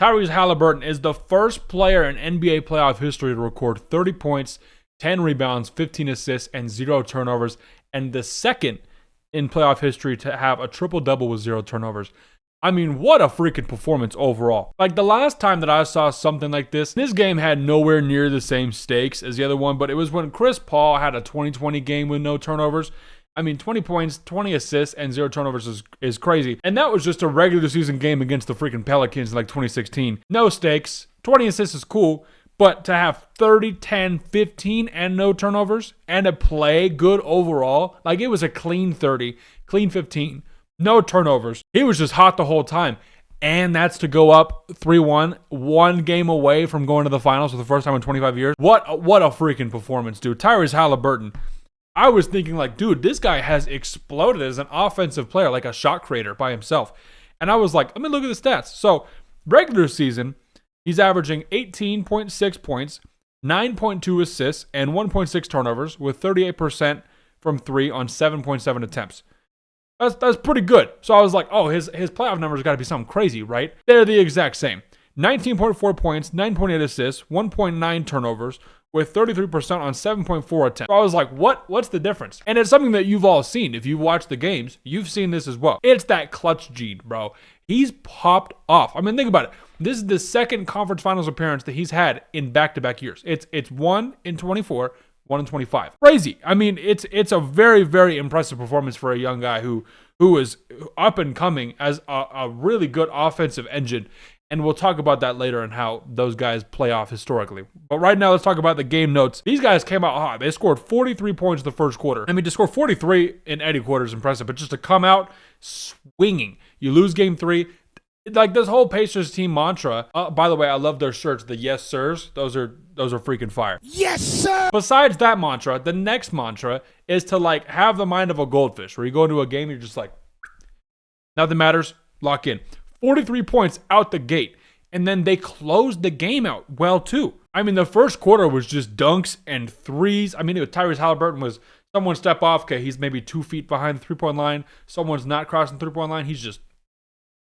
Tyrese Haliburton is the first player in NBA playoff history to record 30 points, 10 rebounds, 15 assists, and 0 turnovers, and the second in playoff history to have a triple-double with 0 turnovers. I mean, what a freaking performance overall. Like, the last time that I saw something like this game had nowhere near the same stakes as the other one, but it was when Chris Paul had a 2020 game with no turnovers. I mean, 20 points, 20 assists, and 0 turnovers is crazy. And that was just a regular season game against the freaking Pelicans in like 2016. No stakes. 20 assists is cool, but to have 30, 10, 15, and no turnovers, and to play good overall, like it was a clean 30, clean 15, no turnovers. He was just hot the whole time. And that's to go up 3-1, one game away from going to the finals for the first time in 25 years. What a freaking performance, dude. Tyrese Haliburton. I was thinking like, dude, this guy has exploded as an offensive player, like a shot creator by himself. And I was like, let me look at the stats. So regular season, he's averaging 18.6 points, 9.2 assists, and 1.6 turnovers with 38% from 3 on 7.7 attempts. That's pretty good. So I was like, oh, his playoff numbers got to be something crazy, right? They're the exact same. 19.4 points, 9.8 assists, 1.9 turnovers, with 33% on 7.4 attempts. So I was like, what's the difference? And it's something that you've all seen. If you've watched the games, you've seen this as well. It's that clutch gene, bro. He's popped off. I mean, think about it. This is the second conference finals appearance that he's had in back-to-back years. It's 1 in 24, 1 in 25. Crazy. I mean, it's a very, very impressive performance for a young guy who is up and coming as a really good offensive engine. And we'll talk about that later and how those guys play off historically. But right now, let's talk about the game notes. These guys came out hot. They scored 43 points in the first quarter. I mean, to score 43 in any quarter is impressive, but just to come out swinging. You lose game 3. Like this whole Pacers team mantra. By the way, I love their shirts. The yes sirs. Those are freaking fire. Yes sir. Besides that mantra, the next mantra is to like have the mind of a goldfish, where you go into a game, you're just like, nothing matters. Lock in. 43 points out the gate. And then they closed the game out well, too. I mean, the first quarter was just dunks and threes. I mean, it was Tyrese Haliburton was someone step off. Okay, he's maybe 2 feet behind the three-point line. Someone's not crossing the three-point line. He's just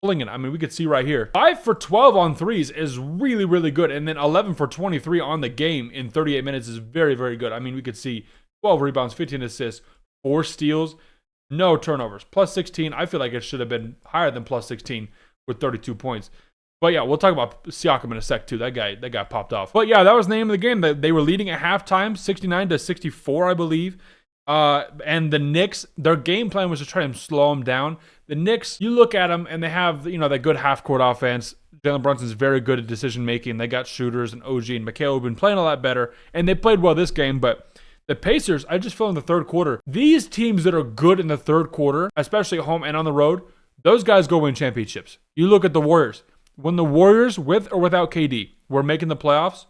pulling it. I mean, we could see right here. 5 for 12 on threes is really, really good. And then 11 for 23 on the game in 38 minutes is very, very good. I mean, we could see 12 rebounds, 15 assists, 4 steals, no turnovers. Plus 16. I feel like it should have been higher than plus 16. With 32 points. But yeah, we'll talk about Siakam in a sec too. That guy popped off. But yeah, that was the name of the game. They were leading at halftime, 69-64, I believe. And the Knicks, their game plan was to try and slow them down. The Knicks, you look at them and they have, that good half-court offense. Jalen Brunson's very good at decision-making. They got shooters and OG and Mikal have been playing a lot better. And they played well this game, but the Pacers, I just feel in the third quarter, these teams that are good in the third quarter, especially at home and on the road, those guys go win championships. You look at the Warriors. When the Warriors, with or without KD, were making the playoffs,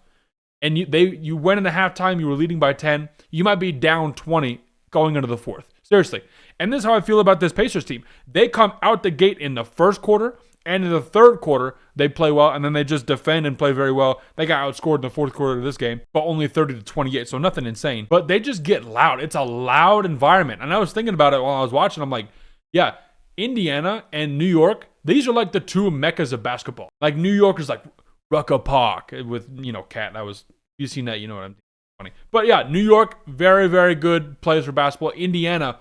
and you went in the halftime, you were leading by 10, you might be down 20 going into the fourth. Seriously. And this is how I feel about this Pacers team. They come out the gate in the first quarter, and in the third quarter, they play well, and then they just defend and play very well. They got outscored in the fourth quarter of this game, but only 30-28, so nothing insane. But they just get loud. It's a loud environment. And I was thinking about it while I was watching. I'm like, yeah, Indiana and New York, these are like the two meccas of basketball. Like New York is like Rucker Park with, Cat. That was, you've seen that, you know what I'm funny. But yeah, New York, very, very good place for basketball. Indiana,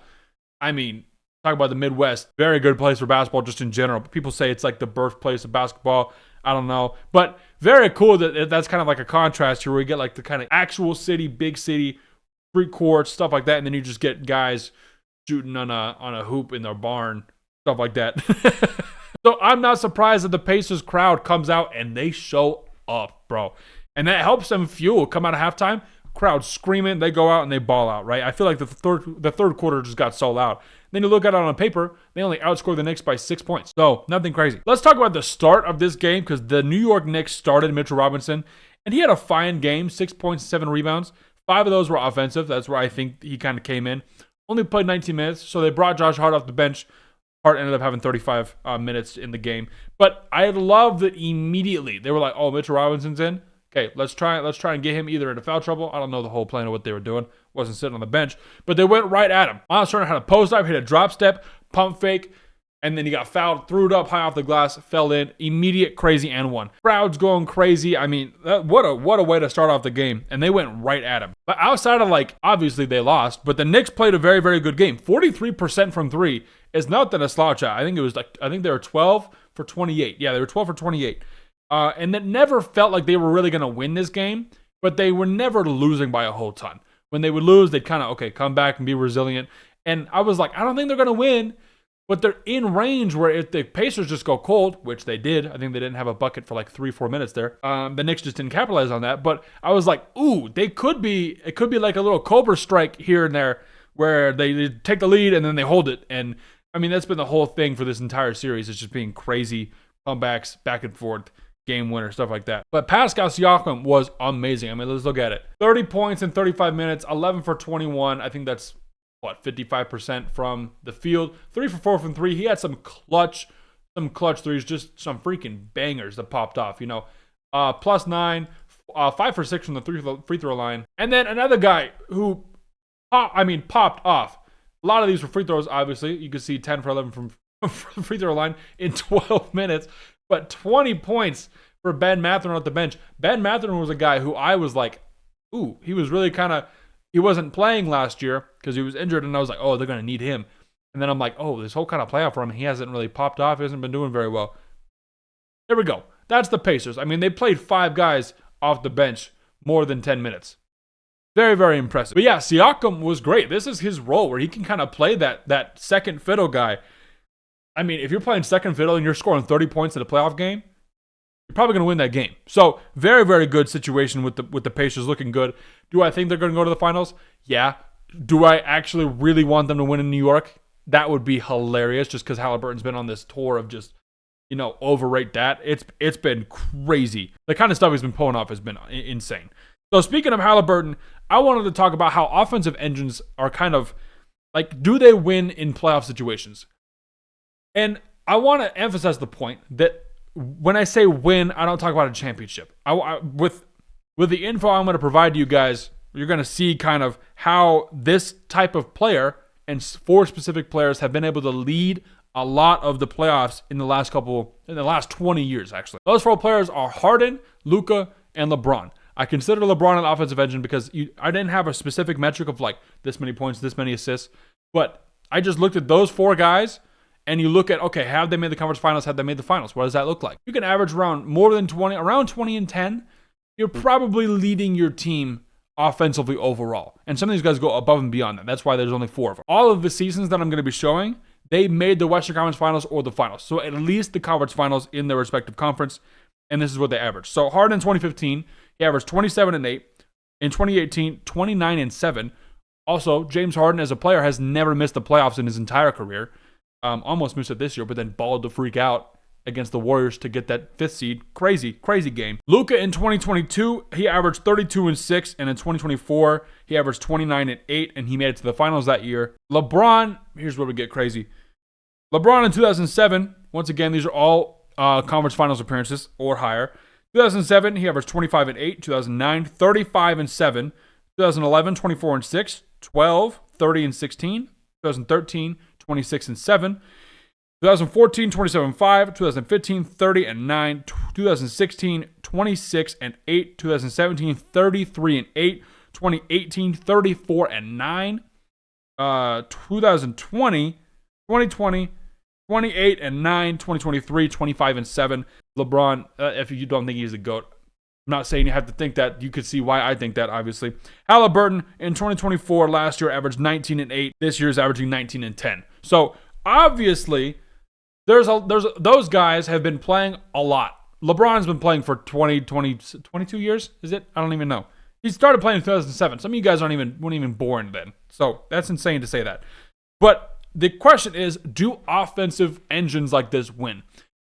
I mean, talk about the Midwest, very good place for basketball just in general. People say it's like the birthplace of basketball. I don't know. But very cool that that's kind of like a contrast here where you get like the kind of actual city, big city, street courts, stuff like that. And then you just get guys shooting on a hoop in their barn. Stuff like that. So I'm not surprised that the Pacers crowd comes out and they show up, bro. And that helps them fuel. Come out of halftime, crowd screaming, they go out and they ball out, right? I feel like the third quarter just got so loud. Then you look at it on paper, they only outscored the Knicks by 6 points. So nothing crazy. Let's talk about the start of this game because the New York Knicks started Mitchell Robinson and he had a fine game, 6 points, 7 rebounds. 5 of those were offensive. That's where I think he kind of came in. Only played 19 minutes, so they brought Josh Hart off the bench. Hart ended up having 35 minutes in the game. But I love that immediately they were like, oh, Mitchell Robinson's in. Okay, let's try and get him either into foul trouble. I don't know the whole plan of what they were doing. Wasn't sitting on the bench. But they went right at him. Miles Turner had a post-up, hit a drop step, pump fake, And then he got fouled, threw it up high off the glass, fell in, immediate crazy and one. Crowd's going crazy. I mean, what a way to start off the game. And they went right at him. But outside of obviously they lost, but the Knicks played a very, very good game. 43% from three is not that a slouch out. I think they were 12 for 28. Yeah, they were 12 for 28. And it never felt like they were really going to win this game, but they were never losing by a whole ton. When they would lose, they'd kind of, come back and be resilient. And I was like, I don't think they're going to win. But they're in range where if the Pacers just go cold, which they did, I think they didn't have a bucket for 3-4 minutes there. The Knicks just didn't capitalize on that. But I was like, ooh, it could be like a little Cobra strike here and there where they take the lead and then they hold it. And I mean, that's been the whole thing for this entire series. It's just being crazy comebacks, back and forth, game winner, stuff like that. But Pascal Siakam was amazing. I mean, let's look at it. 30 points in 35 minutes, 11 for 21. I think that's 55% from the field. 3 for 4 from three. He had some clutch threes, just some freaking bangers that popped off. Plus 9, 5 for 6 from the free throw line. And then another guy who popped off. A lot of these were free throws, obviously. You could see 10 for 11 from the free throw line in 12 minutes. But 20 points for Ben Mathurin at the bench. Ben Mathurin was a guy who I was like, ooh, he was really he wasn't playing last year because he was injured, and I was like, oh, they're going to need him. And then I'm like, oh, this whole kind of playoff run, he hasn't really popped off. He hasn't been doing very well. There we go. That's the Pacers. I mean, they played 5 guys off the bench more than 10 minutes. Very, very impressive. But yeah, Siakam was great. This is his role where he can kind of play that second fiddle guy. I mean, if you're playing second fiddle and you're scoring 30 points in a playoff game, you're probably going to win that game. So very, very good situation with the Pacers, looking good. Do I think they're going to go to the finals? Yeah. Do I actually really want them to win in New York? That would be hilarious just because Haliburton's been on this tour of just, overrate that. It's been crazy. The kind of stuff he's been pulling off has been insane. So speaking of Haliburton, I wanted to talk about how offensive engines are kind of do they win in playoff situations? And I want to emphasize the point that when I say win, I don't talk about a championship. With the info I'm going to provide to you guys, you're going to see kind of how this type of player and 4 specific players have been able to lead a lot of the playoffs in the last 20 years, actually. Those 4 players are Harden, Luka, and LeBron. I consider LeBron an offensive engine because I didn't have a specific metric of this many points, this many assists, but I just looked at those 4 guys. And you look at, have they made the conference finals? Have they made the finals? What does that look like? You can average around 20 and 10. You're probably leading your team offensively overall. And some of these guys go above and beyond that. That's why there's only 4 of them. All of the seasons that I'm going to be showing, they made the Western Conference Finals or the finals. So at least the conference finals in their respective conference. And this is what they averaged. So Harden in 2015, he averaged 27 and 8. In 2018, 29 and 7. Also, James Harden as a player has never missed the playoffs in his entire career. Almost missed it this year, but then balled to freak out against the Warriors to get that 5th seed. Crazy, crazy game. Luka in 2022, he averaged 32 and 6, and in 2024, he averaged 29 and 8, and he made it to the finals that year. LeBron, here's where we get crazy. LeBron in 2007, once again, these are all conference finals appearances or higher. 2007, he averaged 25 and 8. 2009, 35 and 7. 2011, 24 and 6. 12, 30 and 16. 2013, 26 and 7. 2014, 27 and 5. 2015, 30 and 9. 2016, 26 and 8. 2017, 33 and 8. 2018, 34 and 9. 2020, 28 and 9. 2023, 25 and 7. LeBron, if you don't think he's the GOAT, I'm not saying you have to think that. You could see why I think that, obviously. Haliburton in 2024, last year averaged 19 and 8. This year is averaging 19 and 10. So obviously, there's those guys have been playing a lot. LeBron's been playing for 22 years. Is it? I don't even know. He started playing in 2007. Some of you guys weren't even born then. So that's insane to say that. But the question is, do offensive engines like this win?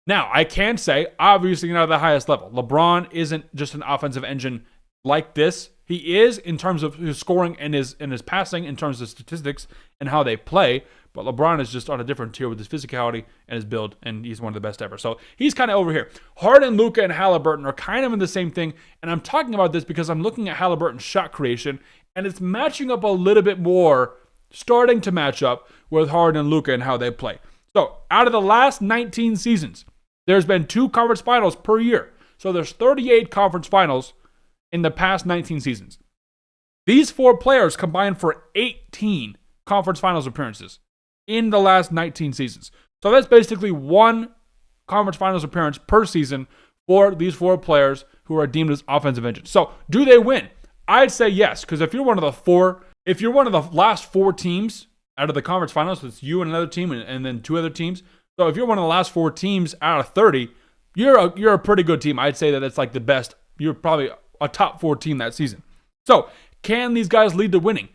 Now, I can say, obviously, not at the highest level. LeBron isn't just an offensive engine like this. He is in terms of his scoring and his passing, in terms of statistics and how they play. But LeBron is just on a different tier with his physicality and his build, and he's one of the best ever. So he's kind of over here. Harden, Luka, and Haliburton are kind of in the same thing. And I'm talking about this because I'm looking at Haliburton's shot creation, and it's matching up a little bit more, starting to match up with Harden and Luka and how they play. So out of the last 19 seasons, there's been 2 conference finals per year. So there's 38 conference finals in the past 19 seasons. These 4 players combined for 18 conference finals appearances in the last 19 seasons. So that's basically 1 conference finals appearance per season for these 4 players who are deemed as offensive engines. So do they win? I'd say yes, because if you're one of the last 4 teams out of the conference finals, so it's you and another team and then 2 other teams. So if you're one of the last 4 teams out of 30, you're a pretty good team. I'd say that it's like the best. You're probably a top 4 team that season. So can these guys lead to winning?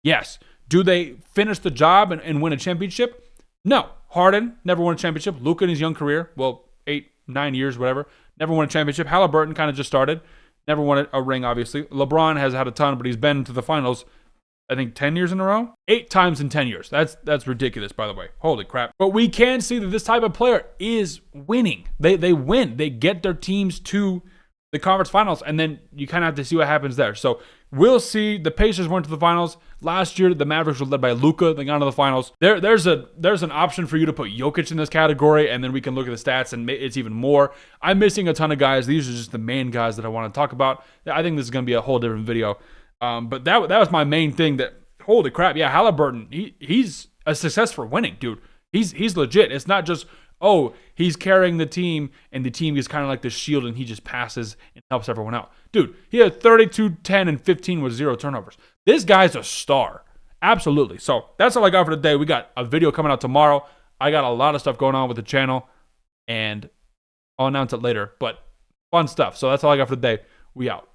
Yes. Do they finish the job and win a championship? No. Harden never won a championship. Luka in his young career, 8, 9 years, whatever, never won a championship. Haliburton kind of just started. Never won a ring, obviously. LeBron has had a ton, but he's been to the finals, I think, 10 years in a row? 8 times in 10 years. That's ridiculous, by the way. Holy crap. But we can see that this type of player is winning. They win. They get their teams to the conference finals, and then you kind of have to see what happens there. So we'll see. The Pacers went to the finals. Last year, the Mavericks were led by Luka. They got into the finals. There's an option for you to put Jokic in this category, and then we can look at the stats, and it's even more. I'm missing a ton of guys. These are just the main guys that I want to talk about. I think this is going to be a whole different video. But that was my main thing. That holy crap, yeah, Haliburton, he's a success for winning, dude. He's legit. It's not just, oh, he's carrying the team and the team is kind of like the shield and he just passes and helps everyone out. Dude, he had 32, 10, and 15 with 0 turnovers. This guy's a star. Absolutely. So that's all I got for today. We got a video coming out tomorrow. I got a lot of stuff going on with the channel and I'll announce it later, but fun stuff. So that's all I got for today. We out.